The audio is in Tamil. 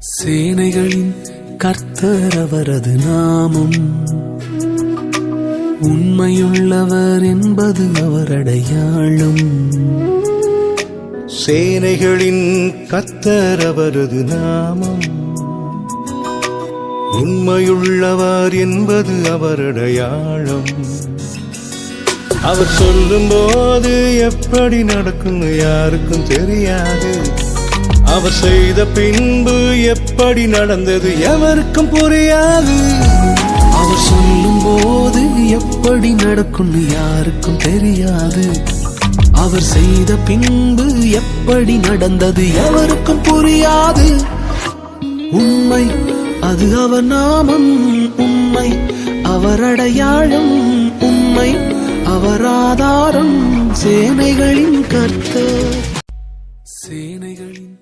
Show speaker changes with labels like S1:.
S1: சேனைகளின் கர்த்தர் அவரது நாமம், உண்மையுள்ளவர் என்பது அவர் அடையாளம்.
S2: சேனைகளின் கர்த்தர் அவரது நாமம், உண்மையுள்ளவர் என்பது அவர் அடையாளம். அவர் சொல்லும் போது எப்படி நடக்கும்னு யாருக்கும் தெரியாது. அவர் செய்த பின்பு எப்படி நடந்தது எவருக்கும் புரியாது.
S1: அவர் சொல்லும் போது எப்படி நடக்கும்னு யாருக்கும் தெரியாது. அவர் செய்த பின்பு எப்படி நடந்தது எவருக்கும் புரியாது. உண்மை அது அவர் நாமம், உண்மை அவர் அடையாளம், உண்மை அவர் ஆதாரம். சேனைகளின் கர்த்தர், சேனைகளின்